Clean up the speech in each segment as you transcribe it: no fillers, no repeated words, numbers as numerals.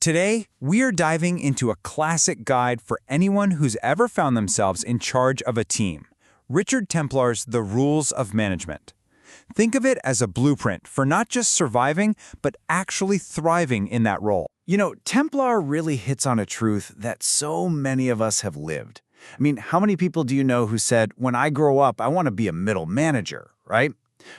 Today, we are diving into a classic guide for anyone who's ever found themselves in charge of a team. Richard Templar's The Rules of Management. Think of it as a blueprint for not just surviving, but actually thriving in that role. You know, Templar really hits on a truth that so many of us have lived. I mean, how many people do you know who said, when I grow up, I want to be a middle manager, right?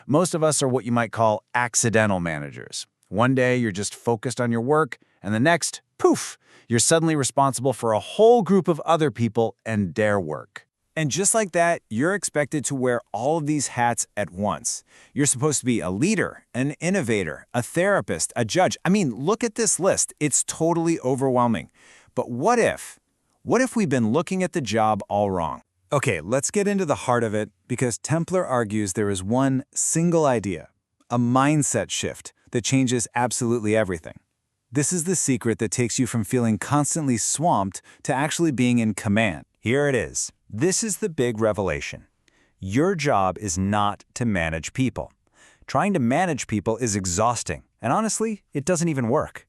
Most of us are what you might call accidental managers. One day, you're just focused on your work, and the next, poof, you're suddenly responsible for a whole group of other people and their work. And just like that, you're expected to wear all of these hats at once. You're supposed to be a leader, an innovator, a therapist, a judge. I mean, look at this list. It's totally overwhelming. But what if? What if we've been looking at the job all wrong? Okay, let's get into the heart of it, because Templar argues there is one single idea, a mindset shift that changes absolutely everything. This is the secret that takes you from feeling constantly swamped to actually being in command. Here it is. This is the big revelation. Your job is not to manage people. Trying to manage people is exhausting, and honestly, it doesn't even work.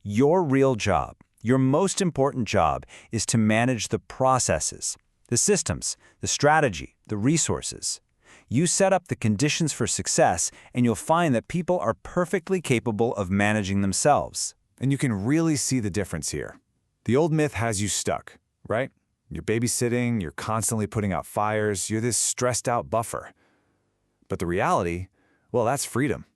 Your real job, your most important job, is to manage the processes, the systems, the strategy, the resources. You set up the conditions for success, and you'll find that people are perfectly capable of managing themselves. And you can really see the difference here. The old myth has you stuck, right? You're babysitting, you're constantly putting out fires, you're this stressed-out buffer. But the reality, well, that's freedom.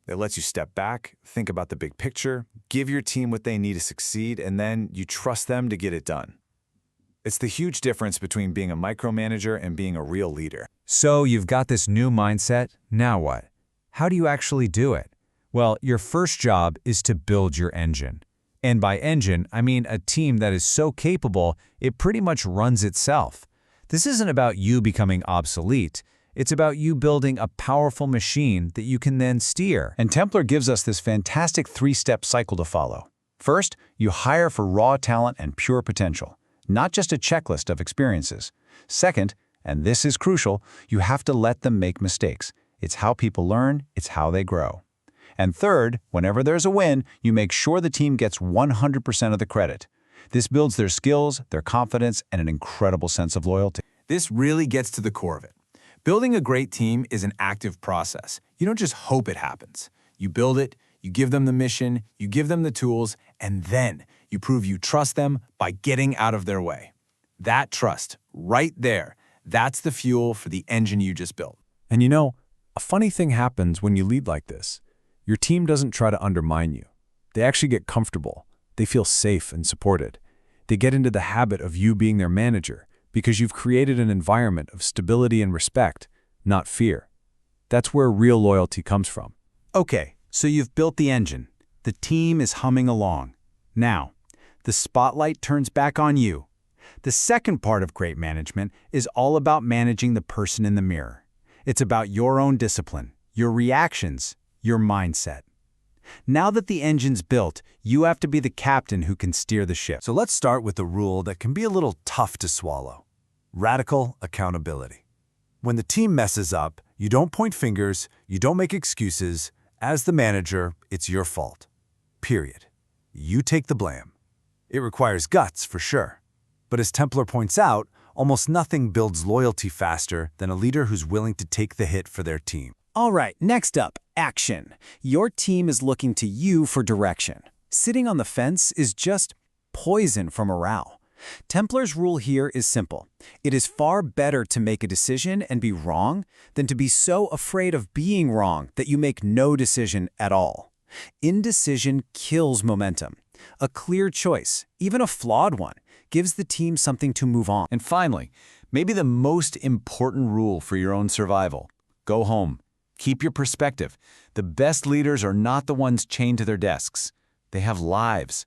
It lets you step back, think about the big picture, give your team what they need to succeed, and then you trust them to get it done. It's the huge difference between being a micromanager and being a real leader. So you've got this new mindset, now what? How do you actually do it? Well, your first job is to build your engine. And by engine, I mean a team that is so capable, it pretty much runs itself. This isn't about you becoming obsolete. It's about you building a powerful machine that you can then steer. And Templar gives us this fantastic three-step cycle to follow. First, you hire for raw talent and pure potential, not just a checklist of experiences. Second, and this is crucial, you have to let them make mistakes. It's how people learn, it's how they grow. And third, whenever there's a win, you make sure the team gets 100% of the credit. This builds their skills, their confidence, and an incredible sense of loyalty. This really gets to the core of it. Building a great team is an active process. You don't just hope it happens. You build it, you give them the mission, you give them the tools, and then you prove you trust them by getting out of their way. That trust, right there, that's the fuel for the engine you just built. And you know, a funny thing happens when you lead like this. Your team doesn't try to undermine you. They actually get comfortable. They feel safe and supported. They get into the habit of you being their manager because you've created an environment of stability and respect, not fear. That's where real loyalty comes from. Okay, so you've built the engine. The team is humming along. Now, the spotlight turns back on you. The second part of great management is all about managing the person in the mirror. It's about your own discipline, your reactions, your mindset. Now that the engine's built, you have to be the captain who can steer the ship. So let's start with the rule that can be a little tough to swallow. Radical accountability. When the team messes up, you don't point fingers, you don't make excuses. As the manager, it's your fault. Period. You take the blame. It requires guts, for sure. But as Templar points out, almost nothing builds loyalty faster than a leader who's willing to take the hit for their team. All right, next up, action. Your team is looking to you for direction. Sitting on the fence is just poison for morale. Templar's rule here is simple. It is far better to make a decision and be wrong than to be so afraid of being wrong that you make no decision at all. Indecision kills momentum. A clear choice, even a flawed one, gives the team something to move on. And finally, maybe the most important rule for your own survival: go home. Keep your perspective. The best leaders are not the ones chained to their desks. They have lives.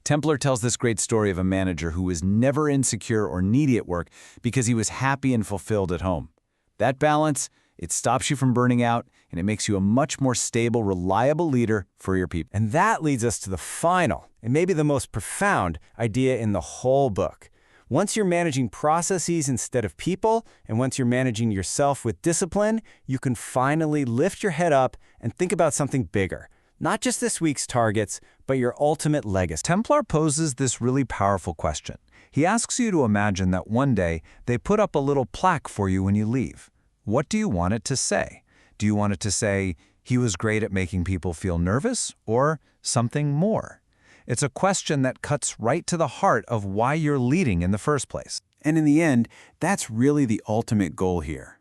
Templar tells this great story of a manager who was never insecure or needy at work because he was happy and fulfilled at home. That balance, it stops you from burning out, and it makes you a much more stable, reliable leader for your people. And that leads us to the final, and maybe the most profound idea in the whole book. Once you're managing processes instead of people, and once you're managing yourself with discipline, you can finally lift your head up and think about something bigger. Not just this week's targets, but but your ultimate legacy. Templar poses this really powerful question. He asks you to imagine that one day they put up a little plaque for you when you leave. What do you want it to say? Do you want it to say, "He was great at making people feel nervous," or something more? It's a question that cuts right to the heart of why you're leading in the first place. And in the end, that's really the ultimate goal here.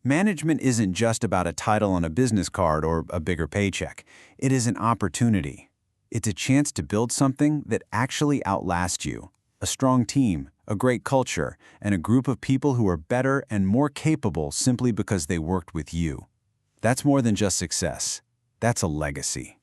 Management isn't just about a title on a business card or a bigger paycheck. It is an opportunity. It's a chance to build something that actually outlasts you. A strong team, a great culture, and a group of people who are better and more capable simply because they worked with you. That's more than just success. That's a legacy.